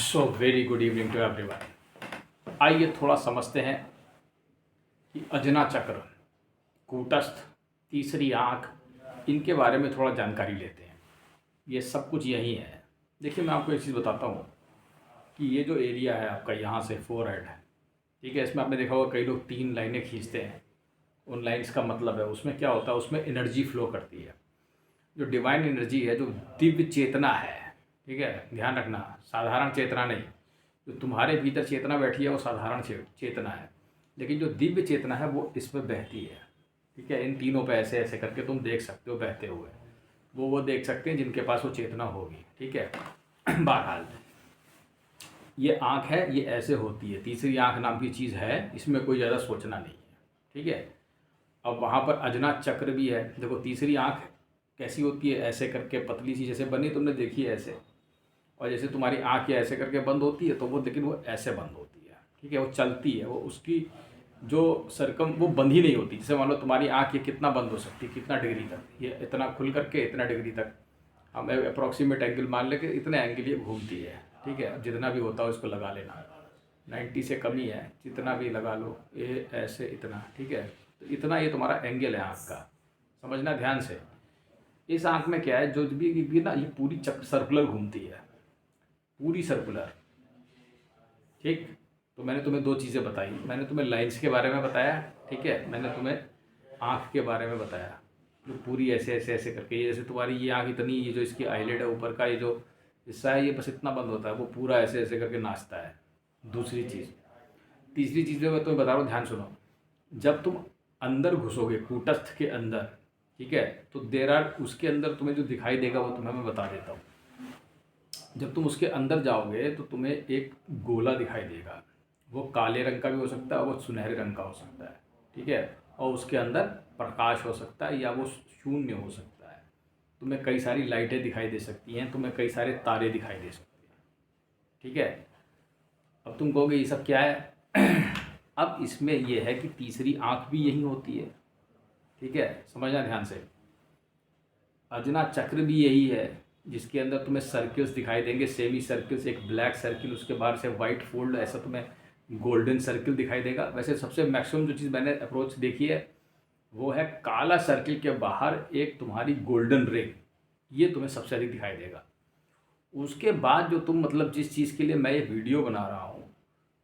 So very good evening to everyone. आइए थोड़ा समझते हैं कि अजना चक्र, कूटस्थ, तीसरी आँख, इनके बारे में थोड़ा जानकारी लेते हैं। ये सब कुछ यही है। देखिए, मैं आपको एक चीज़ बताता हूँ कि ये जो एरिया है आपका, यहाँ से फोरहेड है, ठीक है, इसमें आपने देखा होगा कई लोग 3 लाइनें खींचते हैं। उन लाइन्स का मतलब है, उसमें क्या होता है, उसमें एनर्जी फ्लो करती है। जो डिवाइन एनर्जी है, जो दिव्य चेतना है, ठीक है, ध्यान रखना, साधारण चेतना नहीं। जो तुम्हारे भीतर चेतना बैठी है वो साधारण चेतना है, लेकिन जो दिव्य चेतना है वो इसमें बहती है, ठीक है। इन तीनों पे ऐसे ऐसे करके तुम देख सकते हो बहते हुए। वो देख सकते हैं जिनके पास वो चेतना होगी, ठीक है। बहरहाल, ये आँख है, ये ऐसे होती है, तीसरी आँख नाम की चीज़ है, इसमें कोई ज़्यादा सोचना नहीं है, ठीक है। अब वहाँ पर अजना चक्र भी है। देखो, तीसरी आँख कैसी होती है, ऐसे करके पतली सी जैसे बनी, तुमने देखी है ऐसे। और जैसे तुम्हारी आँख ऐसे करके बंद होती है तो वो, लेकिन वो ऐसे बंद होती है, ठीक है, वो चलती है, वो उसकी जो सरकम वो बंद ही नहीं होती। जैसे मान लो तुम्हारी आँख ये कितना बंद हो सकती है, कितना डिग्री तक, ये इतना खुल करके इतना डिग्री तक, हम अप्रॉक्सीमेट एंगल मान लेके इतने एंगल ये घूमती है, ठीक है। जितना भी होता है उसको लगा लेना, 90 से कम ही है, जितना भी लगा लो, ये ऐसे इतना, ठीक है। तो इतना ये तुम्हारा एंगल है आँख का, समझना ध्यान से। इस आँख में क्या है, जो भी ना, ये पूरी चक्र सर्कुलर घूमती है, पूरी सर्कुलर, ठीक। तो मैंने तुम्हें 2 चीज़ें बताई। मैंने तुम्हें लाइंस के बारे में बताया, ठीक है, मैंने तुम्हें आँख के बारे में बताया, जो पूरी ऐसे ऐसे ऐसे करके, ये जैसे तुम्हारी ये आँख इतनी, ये जो इसकी आईलिड है ऊपर का, ये जो हिस्सा है, ये बस इतना बंद होता है, वो पूरा ऐसे ऐसे करके नाचता है। दूसरी चीज़, तीसरी चीज़ में मैं तुम्हें बता रहा हूँ, ध्यान सुनो। जब तुम अंदर घुसोगे कूटस्थ के अंदर, ठीक है, तो देर आर, उसके अंदर तुम्हें जो दिखाई देगा वो तुम्हें मैं बता देता हूँ। जब तुम उसके अंदर जाओगे तो तुम्हें एक गोला दिखाई देगा। वो काले रंग का भी हो सकता है, वो सुनहरे रंग का हो सकता है, ठीक है। और उसके अंदर प्रकाश हो सकता है या वो शून्य हो सकता है। तुम्हें कई सारी लाइटें दिखाई दे सकती हैं, तुम्हें कई सारे तारे दिखाई दे सकते हैं, ठीक है। अब तुम कहोगे ये सब क्या है? अब इसमें यह है कि तीसरी आँख भी यही होती है, ठीक है, समझना ध्यान से। अजना चक्र भी यही है, जिसके अंदर तुम्हें सर्किल्स दिखाई देंगे, सेमी सर्किल्स, एक ब्लैक सर्किल, उसके बाहर से वाइट फोल्ड, ऐसा तुम्हें गोल्डन सर्किल दिखाई देगा। वैसे सबसे मैक्सिमम जो चीज़ मैंने अप्रोच देखी है वो है काला सर्किल के बाहर एक तुम्हारी गोल्डन रिंग, ये तुम्हें सबसे अधिक दिखाई देगा। उसके बाद जो तुम, मतलब जिस चीज़ के लिए मैं ये वीडियो बना रहा हूँ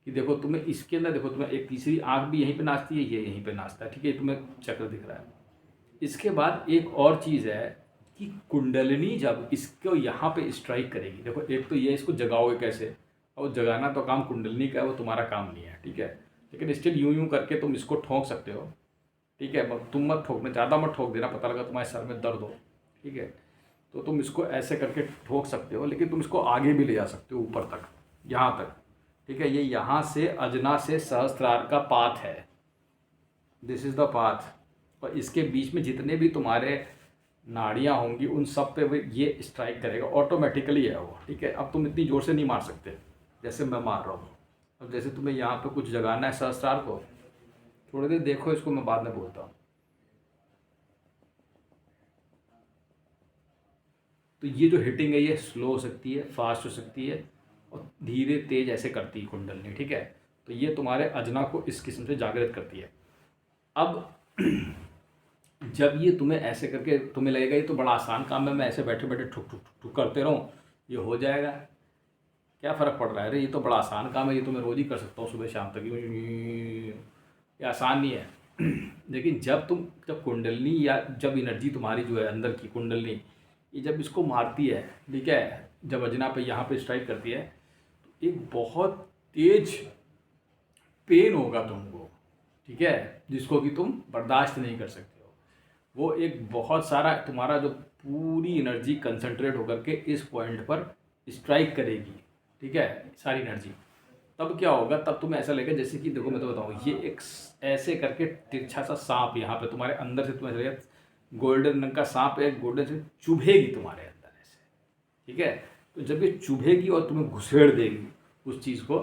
कि देखो तुम्हें इसके अंदर, देखो तुम्हें एक तीसरी आँख भी यहीं पे नाचती है, ये यहीं पे नाचता है, ठीक है, तुम्हें चक्र दिख रहा है। इसके बाद एक और चीज़ है कि कुंडलिनी जब इसको यहाँ पे स्ट्राइक करेगी, देखो एक तो ये, इसको जगाओगे कैसे, और जगाना तो काम कुंडलिनी का है, वो तुम्हारा काम नहीं है, ठीक है। लेकिन स्टिल यूं यूं करके तुम इसको ठोक सकते हो, ठीक है। तुम मत ठोकना, ज़्यादा मत ठोक देना, पता लगा तुम्हारे सर में दर्द हो, ठीक है। तो तुम इसको ऐसे करके ठोक सकते हो, लेकिन तुम इसको आगे भी ले जा सकते हो, ऊपर तक, यहाँ तक, ठीक है। ये यहाँ से अजना से सहस्त्रार का पाथ है, दिस इज़ द पाथ। और इसके बीच में जितने भी तुम्हारे नाड़ियाँ होंगी उन सब पे वो ये स्ट्राइक करेगा, ऑटोमेटिकली है वो, ठीक है। अब तुम इतनी ज़ोर से नहीं मार सकते जैसे मैं मार रहा हूँ। अब जैसे तुम्हें यहाँ पे कुछ जगाना है सहस्त्रार को, थोड़ी देर देखो इसको, मैं बाद में बोलता हूँ। तो ये जो हिटिंग है ये स्लो हो सकती है, फास्ट हो सकती है, और धीरे तेज ऐसे करती है कुंडलनी, ठीक है। तो ये तुम्हारे अजना को इस किस्म से जागृत करती है। अब जब ये तुम्हें ऐसे करके, तुम्हें लगेगा ये तो बड़ा आसान काम है, मैं ऐसे बैठे बैठे ठुक ठुक ठुक ठुक करते रहूँ, ये हो जाएगा, क्या फ़र्क पड़ रहा है, अरे ये तो बड़ा आसान काम है, ये तो मैं रोज़ ही कर सकता हूँ सुबह शाम तक, ये आसान नहीं है। लेकिन जब कुंडलनी, या जब एनर्जी तुम्हारी जो है अंदर की कुंडलनी, ये जब इसको मारती है, ठीक है, जब अजना पे यहाँ पे स्ट्राइक करती है, तो एक बहुत तेज पेन होगा तुमको, ठीक है, जिसको कि तुम बर्दाश्त नहीं कर सकते हो। वो एक बहुत सारा तुम्हारा जो पूरी एनर्जी कंसंट्रेट होकर के इस पॉइंट पर स्ट्राइक करेगी, ठीक है, सारी एनर्जी। तब क्या होगा, तब तुम्हें ऐसा लगेगा जैसे कि, देखो मैं तो बताऊँ, ये एक ऐसे करके तिरछा सा सांप यहाँ पे तुम्हारे अंदर से, तुम्हें लगेगा गोल्डन रंग का सांप एक गोल्डन से चुभेगी तुम्हारे अंदर ऐसे, ठीक है। तो जब ये चुभेगी और तुम्हें घुसेड़ देगी उस चीज़ को,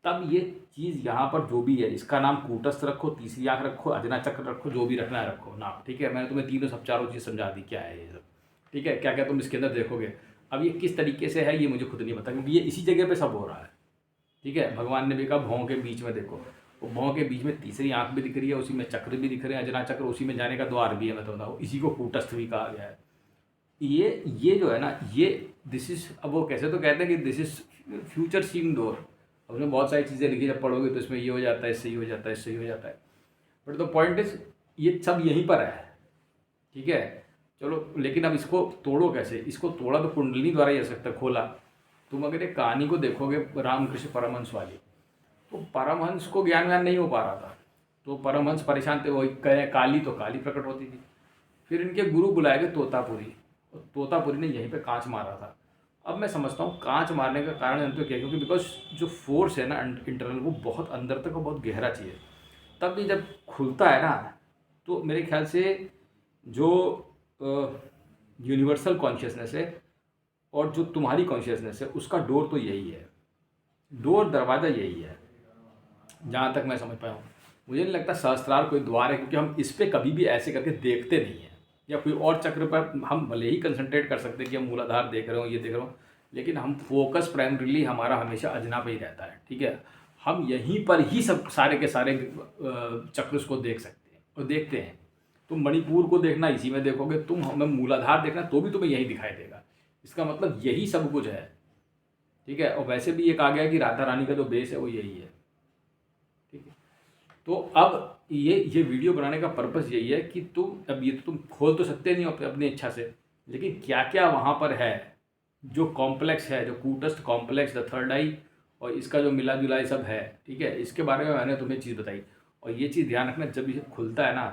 तब ये चीज़ यहाँ पर जो भी है, इसका नाम कूटस्थ रखो, तीसरी आँख रखो, अजना चक्र रखो, जो भी रखना है रखो नाम, ठीक है। मैंने तुम्हें तीनों सब चारों चीज़ समझा दी क्या है ये सब, ठीक है। क्या क्या तुम इसके अंदर देखोगे, अब ये किस तरीके से है ये मुझे खुद नहीं पता, क्योंकि ये इसी जगह पे सब हो रहा है। ठीक है, भगवान ने भी कहा भौं के बीच में देखो, वो भौं के बीच में तीसरी आंख भी दिख रही है, उसी में चक्र भी दिख रहे हैं, अजना चक्र, उसी में जाने का द्वार भी है। मैं तो बताऊँ, इसी को कूटस्थ भी कहा गया है। ये जो है ना, ये दिस इज, अब वो कैसे तो कहते हैं कि this is future seeing door. उसमें बहुत सारी चीज़ें लिखी, जब पढ़ोगे तो इसमें ये हो जाता है, इससे ये हो जाता है, इससे ये हो जाता है, बट द पॉइंट इज ये सब यहीं पर है। ठीक है, चलो, लेकिन अब इसको तोड़ो कैसे? इसको तोड़ा तो कुंडलिनी द्वारा ही हो सकता है, खोला। तुम अगर एक कहानी को देखोगे रामकृष्ण परमहंस वाली, तो परमहंस को ज्ञान नहीं हो पा रहा था, तो परमहंस परेशान थे, वही कहे काली तो काली प्रकट होती थी। फिर इनके गुरु बुलाए गए तोतापुरी, और तोतापुरी ने यहीं पे कांच मारा था। अब मैं समझता हूँ कांच मारने का कारण तो क्या, क्योंकि बिकॉज जो फोर्स है ना इंटरनल, वो बहुत अंदर तक और बहुत गहरा चाहिए, तब ये जब खुलता है ना, तो मेरे ख्याल से जो यूनिवर्सल कॉन्शियसनेस है और जो तुम्हारी कॉन्शियसनेस है, उसका डोर तो यही है, डोर दरवाज़ा यही है, जहाँ तक मैं समझ पाया हूँ। मुझे नहीं लगता सहस्त्रार कोई द्वार है, क्योंकि हम इस पर कभी भी ऐसे करके देखते नहीं हैं, या कोई और चक्र पर हम भले ही कंसंट्रेट कर सकते हैं कि हम मूलाधार देख रहे हो, ये देख रहे हो, लेकिन हम फोकस प्राइमरीली हमारा हमेशा अजना पे ही रहता है। ठीक है, हम यहीं पर ही सब सारे के सारे चक्र को देख सकते हैं और देखते हैं। तुम मणिपुर को देखना इसी में देखोगे, तुम हमें मूलाधार देखना तो भी तुम्हें यही दिखाई देगा। इसका मतलब यही सब कुछ है। ठीक है, और वैसे भी एक आ गया कि राधा रानी का जो बेस है वो यही है। ठीक है, तो अब ये वीडियो बनाने का पर्पस यही है कि तुम अब ये तो तुम खोल तो सकते नहीं हो अपनी इच्छा से, लेकिन क्या क्या वहाँ पर है जो कॉम्प्लेक्स है, जो कूटस्थ कॉम्प्लेक्स, द थर्ड आई, और इसका जो मिला जुला सब है। ठीक है, इसके बारे में मैंने तुम्हें चीज़ बताई, और ये चीज़ ध्यान रखना, जब ये खुलता है ना,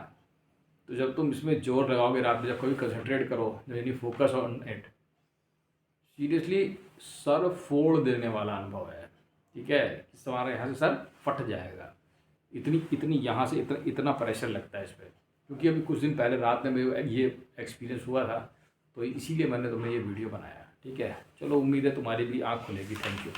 तो जब तुम इसमें जोर लगाओगे रात में, जब कभी कंसंट्रेट करो, यानी focus on it, seriously sir फोड़ देने वाला अनुभव है। ठीक है, तुम्हारा यहाँ से सर फट जाएगा, इतनी यहाँ से इतना प्रेशर लगता है इस पर, क्योंकि अभी कुछ दिन पहले रात में मेरे ये एक्सपीरियंस हुआ था, तो इसीलिए मैंने तुम्हें ये वीडियो बनाया। ठीक है, चलो, उम्मीद है तुम्हारी भी आँख खुलेगी। Thank you.